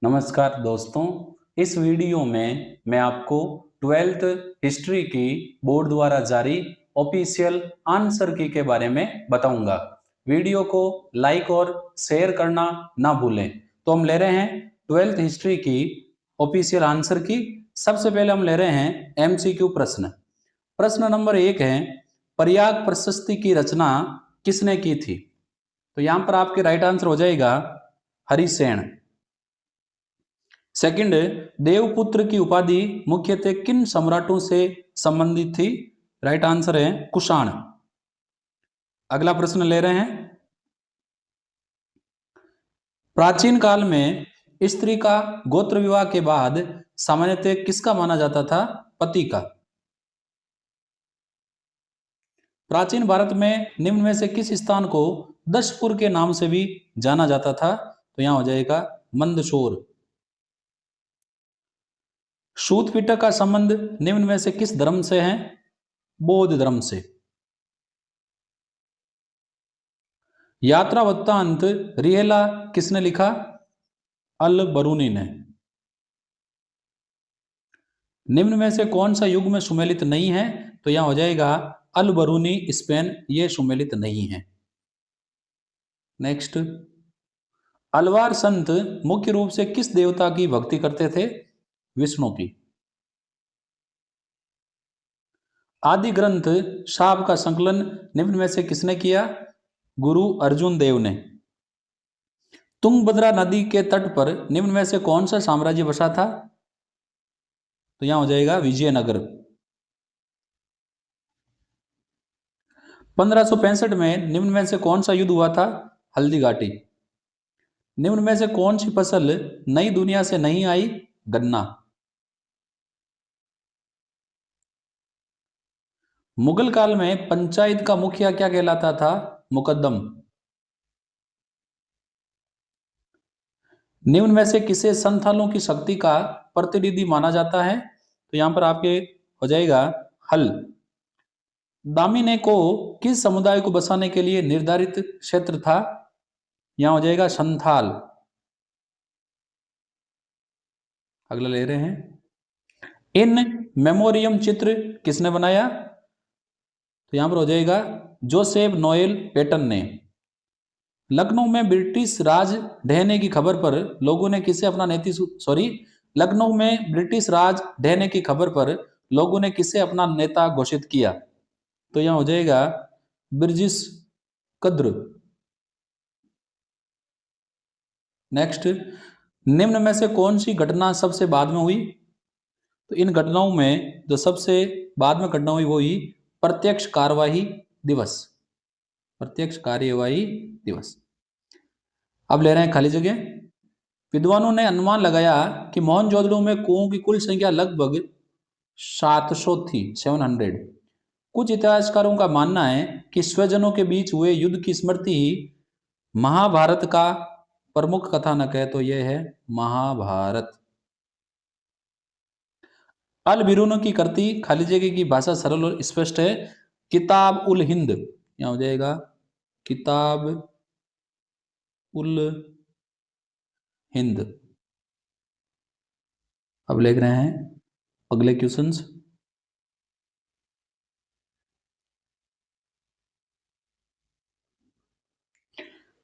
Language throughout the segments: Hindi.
नमस्कार दोस्तों, इस वीडियो में मैं आपको 12th हिस्ट्री की बोर्ड द्वारा जारी ऑफिशियल आंसर की के बारे में बताऊंगा। वीडियो को लाइक और शेयर करना ना भूलें। तो हम ले रहे हैं 12th हिस्ट्री की ऑफिशियल आंसर की। सबसे पहले हम ले रहे हैं एमसीक्यू प्रश्न। प्रश्न नंबर 1 है, प्रयाग प्रशस्ति की रचना किसने की थी? तो यहां पर आपके राइट आंसर हो जाएगा हरिसेन। सेकंड, देवपुत्र की उपाधि मुख्यतः किन सम्राटों से संबंधित थी? राइट आंसर है कुषाण। अगला प्रश्न ले रहे हैं, प्राचीन काल में स्त्री का गोत्र विवाह के बाद सामान्यतः किसका माना जाता था? पति का। प्राचीन भारत में निम्न में से किस स्थान को दशपुर के नाम से भी जाना जाता था? तो यहां हो जाएगा मंदसौर। सूत पिटक का संबंध निम्न में से किस धर्म से है? बौद्ध धर्म से। यात्रा वृत्तांत रिहेला किसने लिखा? अल बरूनी ने। निम्न में से कौन सा युग में सुमेलित नहीं है? तो यहां हो जाएगा अल बरूनी स्पेन, ये सुमेलित नहीं है। नेक्स्ट, अलवार संत मुख्य रूप से किस देवता की भक्ति करते थे? विष्णु की। आदि ग्रंथ साहब का संकलन निम्न में से किसने किया? गुरु अर्जुन देव ने। तुंगभद्रा नदी के तट पर निम्न में से कौन सा साम्राज्य बसा था? तो यहां हो जाएगा विजयनगर। 1565 में निम्न में से कौन सा युद्ध हुआ था? हल्दी घाटी। निम्न में से कौन सी फसल नई दुनिया से नहीं आई? गन्ना। मुगल काल में पंचायत का मुखिया क्या कहलाता था? मुकद्दम। निम्न में से किसे संथालों की शक्ति का प्रतिनिधि माना जाता है? तो यहां पर आपके हो जाएगा हल। दामिने को किस समुदाय को बसाने के लिए निर्धारित क्षेत्र था? यहां हो जाएगा संथाल। अगला ले रहे हैं, इन मेमोरियम चित्र किसने बनाया? तो यहां पर हो जाएगा जोसेफ नोएल पेटन ने। लखनऊ में ब्रिटिश राज ढहने की खबर पर लोगों ने किसे अपना लखनऊ में ब्रिटिश राज ढहने की खबर पर लोगों ने किसे अपना नेता घोषित किया? तो यहां हो जाएगा ब्रिटिश कद्र। नेक्स्ट, निम्न में से कौन सी घटना सबसे बाद में हुई? तो इन घटनाओं में जो सबसे बाद में घटना हुई वो हुई प्रत्यक्ष कार्यवाही दिवस। प्रत्यक्ष कार्यवाही दिवस। अब ले रहे हैं खाली जगह। विद्वानों ने अनुमान लगाया कि मोहनजोदड़ो में कुओं की कुल संख्या लगभग 700 थी, 700। कुछ इतिहासकारों का मानना है कि स्वजनों के बीच हुए युद्ध की स्मृति ही महाभारत का प्रमुख कथानक है। तो यह है महाभारत। अल बिरूनी की कृति खाली जगह की भाषा सरल और स्पष्ट है। किताब उल हिंद। यहां हो जाएगा किताब उल हिंद। अब लिख रहे हैं अगले क्वेश्चंस।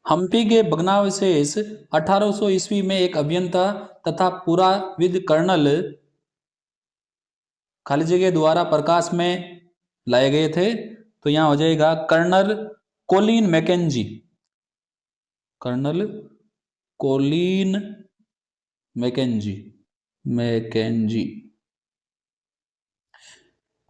हम्पी के भग्नावशेष 1800 ईस्वी में एक अभियंता तथा पुराविद कर्नल खाली जगह द्वारा प्रकाश में लाए गए थे। तो यहां हो जाएगा colonel Colin Mackenzie. Colonel Colin Mackenzie. Mackenzie.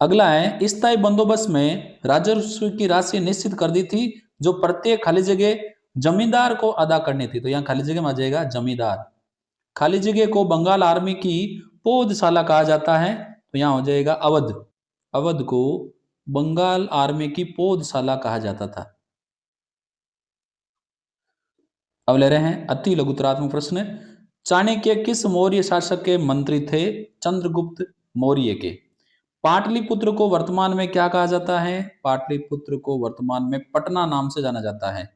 अगला है, स्थायी बंदोबस्त में राजस्व की राशि निश्चित कर दी थी जो प्रत्येक खाली जगह जमींदार को अदा करनी थी। तो यहाँ खाली जगह में आ जाएगा जमींदार। खाली जगह को बंगाल आर्मी की पौधशाला कहा जाता है। तो यहाँ हो जाएगा अवध। अवध को बंगाल आर्मी की पौधशाला कहा जाता था। अब ले रहे हैं अति लघुतरात्मक प्रश्न। चाणक्य किस मौर्य शासक के मंत्री थे? चंद्रगुप्त मौर्य के। पाटलिपुत्र को वर्तमान में क्या कहा जाता है? पाटलिपुत्र को वर्तमान में पटना नाम से जाना जाता है।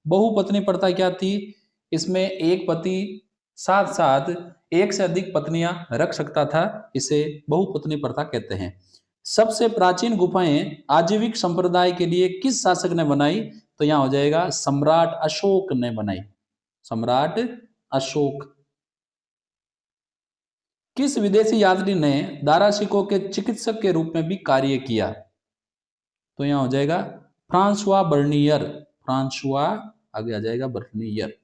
बहुपत्नी प्रथा क्या थी? इसमें एक पति साथ साथ एक से अधिक पत्नियां रख सकता था, इसे बहुपत्नी प्रथा कहते हैं। सबसे प्राचीन गुफाएं आजीविक संप्रदाय के लिए किस शासक ने बनाई? तो यहां हो जाएगा सम्राट अशोक ने बनाई, सम्राट अशोक। किस विदेशी यात्री ने दाराशिकों के चिकित्सक के रूप में भी कार्य किया? तो यहां हो जाएगा फ्रांसवा बर्नियर, फ्रांसवा आगे आ जाएगा बर्नियर।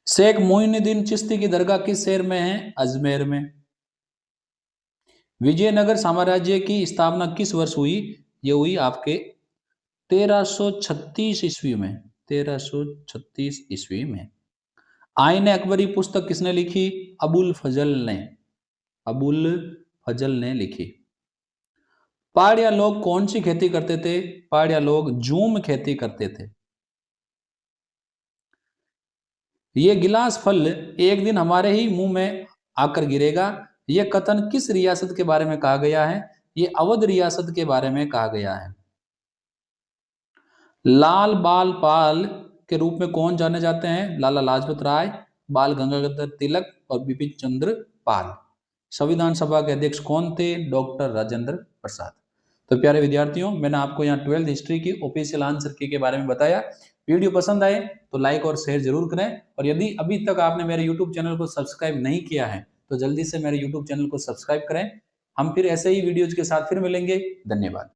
शेख मोइनुद्दीन चिश्ती की दरगाह किस शहर में है? अजमेर में। विजयनगर साम्राज्य की स्थापना किस वर्ष हुई? ये हुई आपके 1336 ईस्वी में, 1336 ईस्वी में। आईन अकबरी पुस्तक किसने लिखी? अबुल फजल ने, अबुल फजल ने लिखी। पहाड़िया लोग कौन सी खेती करते थे? पहाड़िया लोग जूम खेती करते थे। ये गिलास फल एक दिन हमारे ही मुंह में आकर गिरेगा, यह कथन किस रियासत के बारे में कहा गया है? ये अवध रियासत के बारे में कहा गया है। लाल बाल पाल के रूप में कौन जाने जाते हैं? लाला लाजपत राय, बाल गंगाधर तिलक और बिपिन चंद्र पाल। संविधान सभा के अध्यक्ष कौन थे? डॉक्टर राजेंद्र प्रसाद। तो प्यारे विद्यार्थियों, मैंने आपको यहाँ 12th हिस्ट्री की ऑफिशियल आंसर की के बारे में बताया। वीडियो पसंद आए तो लाइक और शेयर जरूर करें, और यदि अभी तक आपने मेरे यूट्यूब चैनल को सब्सक्राइब नहीं किया है तो जल्दी से मेरे यूट्यूब चैनल को सब्सक्राइब करें। हम फिर ऐसे ही वीडियोज के साथ फिर मिलेंगे। धन्यवाद।